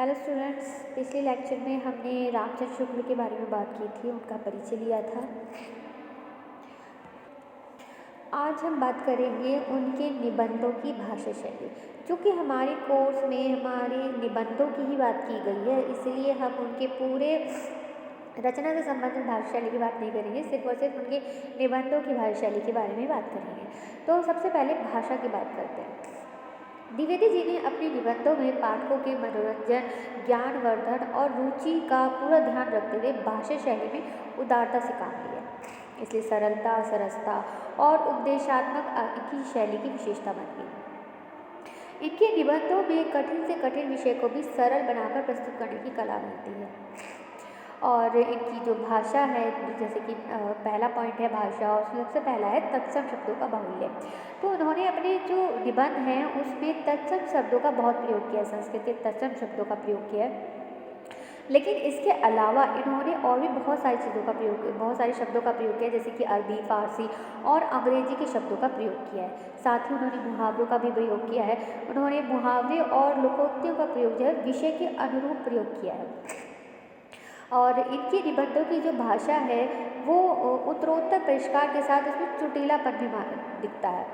Hello students, पिछले lecture में हमने रामचंद्र शुक्ल के बारे में बात की थी, उनका परिचय लिया था। आज हम बात करेंगे उनके निबंधों की भाषा शैली। चूँकि हमारे कोर्स में हमारे निबंधों की ही बात की गई है, इसलिए हम उनके पूरे रचना से संबंधित भाषा शैली की बात नहीं करेंगे, सिर्फ और सिर्फ उनके निबंधों की भाषा शैली के बारे में बात करेंगे। तो सबसे पहले भाषा की बात करते हैं। द्विवेदी जी ने अपने निबंधों में पाठकों के मनोरंजन, ज्ञानवर्धन और रुचि का पूरा ध्यान रखते हुए भाषा शैली में उदारता से काम लिया। इसलिए सरलता, सरसता और उपदेशात्मक इनकी शैली की विशेषता बन गई। इनके निबंधों में कठिन से कठिन विषय को भी सरल बनाकर प्रस्तुत करने की कला मिलती है। और इनकी जो भाषा है, जैसे कि पहला पॉइंट है भाषा, और उसमें सबसे पहला है तत्सम शब्दों का बाहुल्य। तो उन्होंने अपने जो निबंध हैं उसमें तत्सम शब्दों का बहुत प्रयोग किया, संस्कृत के तत्सम शब्दों का प्रयोग किया है। लेकिन इसके अलावा इन्होंने और भी बहुत सारी चीज़ों का प्रयोग, बहुत सारे शब्दों का प्रयोग किया, जैसे कि अरबी, फारसी और अंग्रेजी के शब्दों का प्रयोग किया है। साथ ही उन्होंने मुहावरों का भी प्रयोग किया है। उन्होंने मुहावरे और लोकोक्तियों का प्रयोग जो है विषय के अनुरूप प्रयोग किया है। और इनके निबंधों की जो भाषा है वो उत्तरोत्तर परिष्कार के साथ उसमें चुटीलापन भी दिखता है।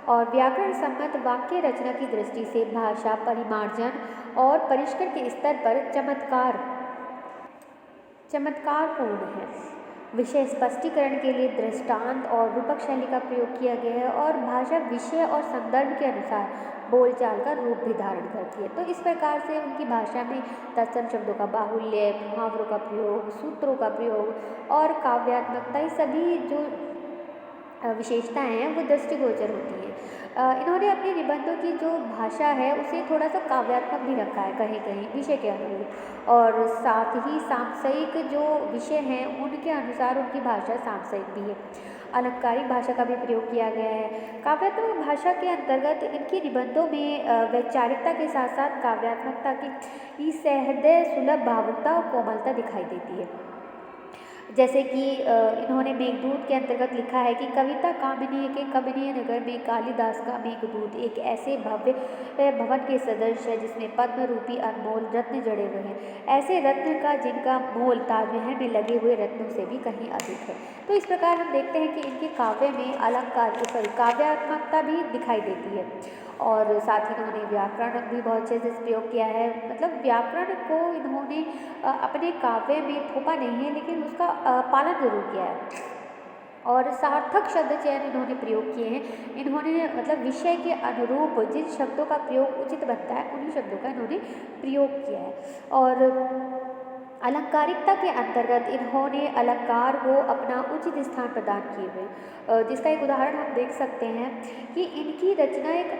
और व्याकरण सम्मत वाक्य रचना की दृष्टि से भाषा परिमार्जन और परिष्कार के स्तर पर चमत्कारपूर्ण है। विषय स्पष्टीकरण के लिए दृष्टांत और रूपक शैली का प्रयोग किया गया है, और भाषा विषय और संदर्भ के अनुसार बोलचाल का रूप भी धारण करती है। तो इस प्रकार से उनकी भाषा में तत्सम शब्दों का बाहुल्य, मुहावरों का प्रयोग, सूत्रों का प्रयोग और काव्यात्मकता, ये सभी जो विशेषताएं हैं वो दृष्टिगोचर होती हैं। इन्होंने अपने निबंधों की जो भाषा है उसे थोड़ा सा काव्यात्मक भी रखा है कहीं कहीं विषय के अनुरूप, और साथ ही सांसायिक जो विषय हैं उनके अनुसार उनकी भाषा सांसायिक भी है। अलंकारिक भाषा का भी प्रयोग किया गया है। काव्यात्मक भाषा के अंतर्गत इनके निबंधों में वैचारिकता के साथ साथ काव्यात्मकता की सहृदय सुलभ भावुकता और कोमलता दिखाई देती है। जैसे कि इन्होंने मेघदूत के अंतर्गत लिखा है कि कविता कामिनी के कमनीय नगर में कालिदास का मेघदूत एक ऐसे भव्य भवन के सदृश है जिसमें पद्म रूपी अनमोल रत्न जड़े हुए हैं, ऐसे रत्न का जिनका मोल ताजमहल में लगे हुए रत्नों से भी कहीं अधिक है। तो इस प्रकार हम देखते हैं कि इनके काव्य में काव्यात्मकता भी दिखाई देती है। और साथ ही इन्होंने व्याकरण भी बहुत अच्छे से प्रयोग किया है। मतलब व्याकरण को इन्होंने अपने काव्य में थोपा नहीं है, लेकिन उसका पालन जरूर किया है। और सार्थक शब्द चयन इन्होंने प्रयोग किए हैं। इन्होंने मतलब विषय के अनुरूप जिन शब्दों का प्रयोग उचित बनता है उन्हीं शब्दों का इन्होंने प्रयोग किया है। और अलंकारिकता के अंतर्गत इन्होंने अलंकार को अपना उचित स्थान प्रदान किए हुए, जिसका एक उदाहरण हम देख सकते हैं कि इनकी रचना एक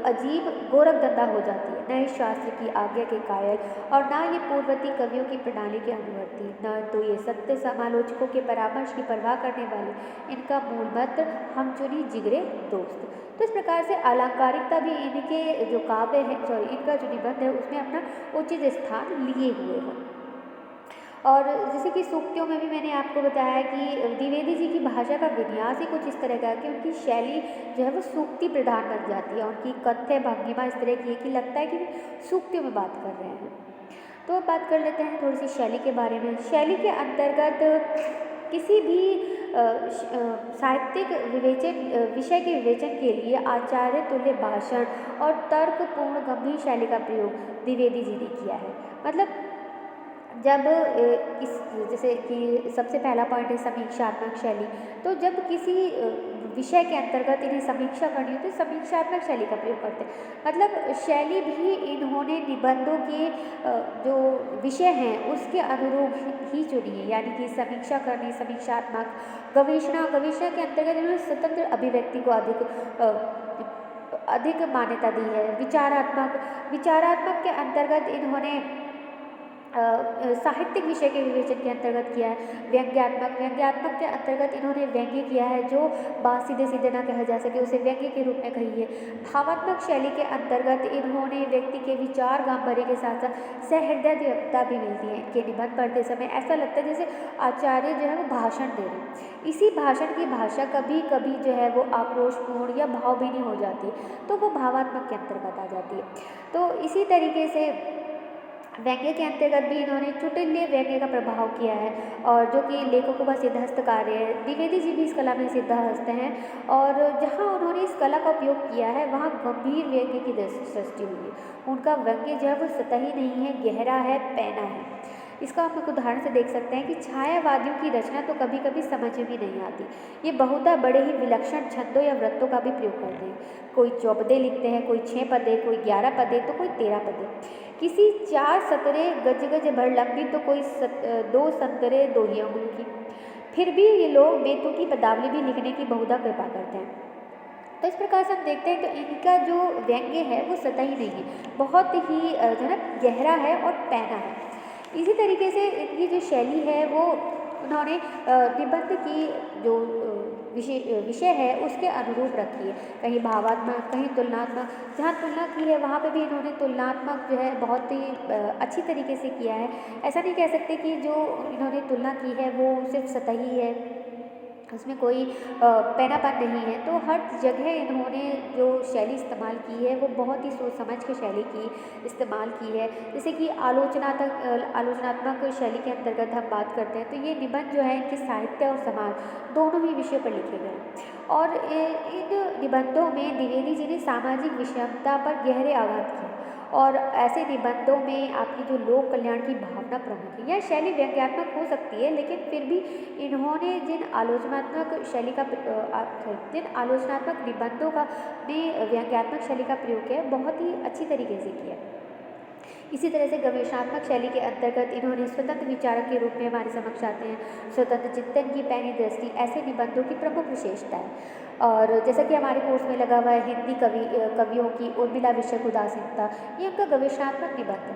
अजीब गोरखधंधा हो जाती है। न इस शास्त्र की आज्ञा के कायल और न ये पूर्ववर्ती कवियों की प्रणाली के अनुवर्ती, न तो ये सत्य समालोचकों के परामर्श की परवाह करने वाले। इनका मूल मंत्र हम चुनी जिगरे दोस्त। तो इस प्रकार से अलंकारिकता भी इनके जो काव्य है, इनका जो निबंध है उसमें अपना उचित स्थान लिए हुए हैं। और जैसे कि सूक्तियों में भी मैंने आपको बताया कि द्विवेदी जी की भाषा का विन्यास ही कुछ इस तरह का है कि उनकी शैली जो है वो सूक्ति प्रधान बन जाती है। उनकी कथ्य भंगिमा इस तरह की है कि लगता है कि सूक्तियों में बात कर रहे हैं। तो अब बात कर लेते हैं थोड़ी सी शैली के बारे में। शैली के अंतर्गत किसी भी साहित्यिक विषय के विवेचन के लिए आचार्य तुल्य भाषण और तर्कपूर्ण गंभीर शैली का प्रयोग द्विवेदी जी ने किया है। मतलब जब जैसे कि सबसे पहला पॉइंट है समीक्षात्मक शैली। तो जब किसी विषय के अंतर्गत इन्हें समीक्षा करनी होती है, समीक्षात्मक शैली का प्रयोग करते हैं। मतलब शैली भी इन्होंने निबंधों के जो विषय हैं उसके अनुरूप ही चुनी है, यानी कि समीक्षा करनी, समीक्षात्मक। गवेषणा के अंतर्गत इन्होंने स्वतंत्र अभिव्यक्ति को अधिक मान्यता दी है। विचारात्मक के अंतर्गत इन्होंने साहित्यिक विषय के विवेचन के अंतर्गत किया है। व्यंग्यात्मक के अंतर्गत इन्होंने व्यंग्य किया है, जो बात सीधे सीधे ना कहा जा सके उसे व्यंग्य के रूप में कही है। भावात्मक शैली के अंतर्गत इन्होंने व्यक्ति के विचार गांभीर्य के साथ साथ सहृदयता भी मिलती है। इनके निबंध पढ़ते समय ऐसा लगता है जैसे आचार्य जो है वो भाषण दे रहे हैं। इसी भाषण की भाषा कभी कभी जो है वो आक्रोशपूर्ण या भावभीनी हो जाती है, तो वो भावात्मक के अंतर्गत आ जाती है। तो इसी तरीके से व्यंग्य के अंतर्गत भी इन्होंने चुटिल्य व्यंग्य का प्रभाव किया है, और जो कि लेखकों का सिद्धहस्त कार्य है। द्विवेदी जी भी इस कला में सिद्धहस्त हैं, और जहाँ उन्होंने इस कला का उपयोग किया है वहाँ गंभीर व्यंग्य की सृष्टि हुई है। उनका व्यंग्य जो है वो सतही नहीं है, गहरा है, पैना है। इसका आप एक उदाहरण से देख सकते हैं कि छायावादियों की रचना तो कभी कभी समझ में भी नहीं आती। ये बहुधा बड़े ही विलक्षण छंदों या वृत्तों का भी प्रयोग करते हैं। कोई चौपदे लिखते हैं, कोई 6 पदे, कोई 11 पदे, तो कोई 13 पदे। किसी 4 सतरे गज गज भर लंबी, तो कोई 2 सतरे 2 ही अंगुल की। फिर भी ये लोग बेतुकी पदावली भी लिखने की बहुधा कृपा करते हैं। तो इस प्रकार से हम देखते हैं तो इनका जो व्यंग्य है वो सतही नहीं है, बहुत ही जो है ना गहरा है और पैना है। इसी तरीके से इनकी जो शैली है वो उन्होंने निबंध की जो विषय है उसके अनुरूप रखी है। कहीं भावात्मक, कहीं तुलनात्मक। जहाँ तुलना की है वहाँ पे भी इन्होंने तुलनात्मक जो है बहुत ही अच्छी तरीके से किया है। ऐसा नहीं कह सकते कि जो इन्होंने तुलना की है वो सिर्फ सतही है, उसमें कोई पैनापन नहीं है। तो हर जगह इन्होंने जो शैली इस्तेमाल की है वो बहुत ही सोच समझ के शैली की इस्तेमाल की है। जैसे कि आलोचनात्मक शैली के अंतर्गत हम बात करते हैं तो ये निबंध जो है इनके साहित्य और समाज दोनों ही विषयों पर लिखे गए, और इन निबंधों में द्विवेदी जी ने सामाजिक विषमता पर गहरे आघात किए, और ऐसे निबंधों में आपकी जो लोक कल्याण की भावना प्रमुख है। यह शैली व्यंग्यात्मक हो सकती है, लेकिन फिर भी इन्होंने जिन आलोचनात्मक निबंधों का में व्यंग्यात्मक शैली का प्रयोग किया है बहुत ही अच्छी तरीके से किया है। इसी तरह से गवेषणात्मक शैली के अंतर्गत इन्होंने स्वतंत्र विचारक के रूप में हमारे समक्ष आते हैं। स्वतंत्र चिंतन की पैनी दृष्टि ऐसे निबंधों की प्रमुख विशेषता है। और जैसा कि हमारे कोर्स में लगा हुआ है हिंदी कवियों की उर्मिला विषयक उदासीनता, ये उनका गवेषणात्मक निबंध है।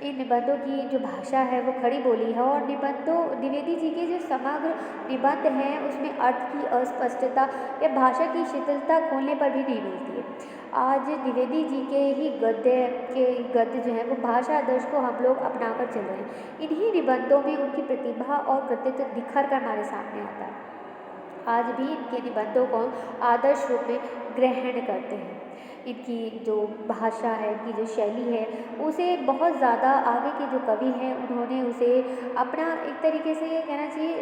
इन निबंधों की जो भाषा है वो खड़ी बोली है, और द्विवेदी जी के जो समग्र निबंध हैं उसमें अर्थ की अस्पष्टता या भाषा की शिथिलता खोलने पर भी नहीं मिलती है। आज द्विवेदी जी के ही गद्य जो है वो भाषा आदर्श को हम लोग अपना कर चल रहे हैं। इन्हीं निबंधों में उनकी प्रतिभा और कृतित्व निखर कर हमारे सामने आता है। आज भी इनके निबंधों को आदर्श रूप में ग्रहण करते हैं। इनकी जो भाषा है, इनकी जो शैली है, उसे बहुत ज़्यादा आगे के जो कवि हैं उन्होंने उसे अपना एक तरीके से कहना चाहिए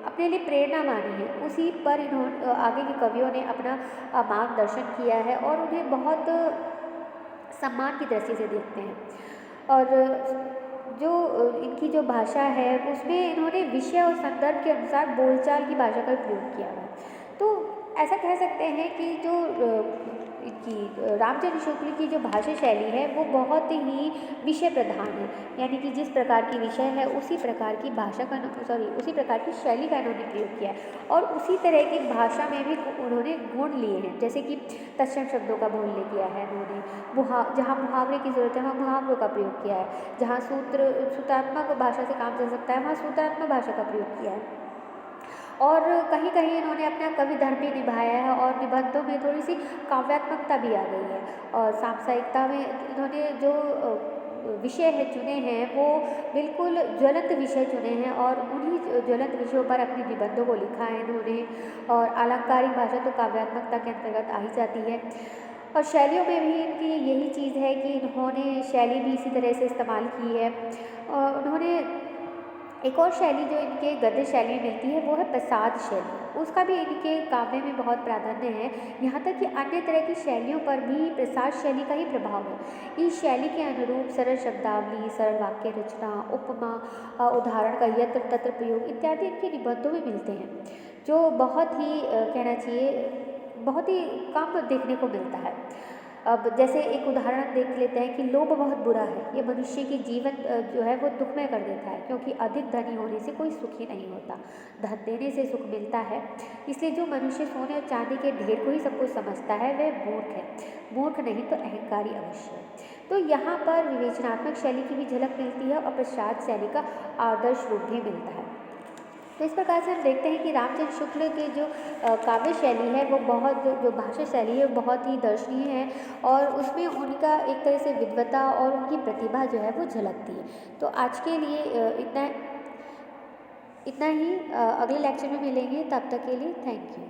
अपने लिए प्रेरणा मानी है। उसी पर इन्होंने आगे के कवियों ने अपना मार्गदर्शन किया है और उन्हें बहुत सम्मान की दृष्टि से देखते हैं। और जो इनकी जो भाषा है उसमें इन्होंने विषय और संदर्भ के अनुसार बोलचाल की भाषा का प्रयोग किया है। तो ऐसा कह सकते हैं कि जो इनकी रामचंद्र शुक्ल की जो भाषा शैली है वो बहुत ही विषय प्रधान है, यानी कि जिस प्रकार की विषय है उसी प्रकार की उसी प्रकार की शैली का इन्होंने प्रयोग किया है, और उसी तरह की भाषा में भी उन्होंने गुण लिए हैं। जैसे कि तत्सम शब्दों का बोलने किया है उन्होंने, जहाँ मुहावरे की ज़रूरत है वहाँ मुहावरों का प्रयोग किया है, जहाँ सूत्रात्मक भाषा से काम चल सकता है वहाँ सूत्रात्मक भाषा का प्रयोग किया है, और कहीं कहीं इन्होंने अपना कवि धर्म भी निभाया है, और निबंधों में थोड़ी सी काव्यात्मकता भी आ गई है। और सांसारिकता में इन्होंने जो विषय है चुने हैं वो बिल्कुल ज्वलंत विषय चुने हैं, और उन्हीं ज्वलंत विषयों पर अपने निबंधों को लिखा है इन्होंने। और अलंकारिक भाषा तो काव्यात्मकता के अंतर्गत आ ही जाती है। और शैलियों में भी इनकी यही चीज़ है कि इन्होंने शैली भी इसी तरह से इस्तेमाल की है। और उन्होंने एक और शैली जो इनके गद्य शैली में मिलती है वो है प्रसाद शैली, उसका भी इनके काव्य में बहुत प्राधान्य है। यहाँ तक कि अन्य तरह की शैलियों पर भी प्रसाद शैली का ही प्रभाव है। इस शैली के अनुरूप सरल शब्दावली, सरल वाक्य रचना, उपमा, उदाहरण का यत्र तत्र प्रयोग इत्यादि इनके निबंधों में मिलते हैं, जो बहुत ही कहना चाहिए बहुत ही कम देखने को मिलता है। अब जैसे एक उदाहरण देख लेते हैं कि लोभ बहुत बुरा है, ये मनुष्य की जीवन जो है वो दुखमय कर देता है, क्योंकि अधिक धनी होने से कोई सुखी नहीं होता, धन देने से सुख मिलता है। इसलिए जो मनुष्य सोने और चांदी के ढेर को ही सब कुछ समझता है वह मूर्ख है, मूर्ख नहीं तो अहंकारी अवश्य है। तो यहाँ पर विवेचनात्मक शैली की भी झलक मिलती है और प्रसाद शैली का आदर्श रूप भी मिलता है। तो इस प्रकार से हम देखते हैं कि रामचंद्र शुक्ल की जो काव्य शैली है वो जो भाषा शैली है वो बहुत ही दर्शनीय है, और उसमें उनका एक तरह से विद्वता और उनकी प्रतिभा जो है वो झलकती है। तो आज के लिए इतना ही, अगले लेक्चर में मिलेंगे, तब तक के लिए थैंक यू।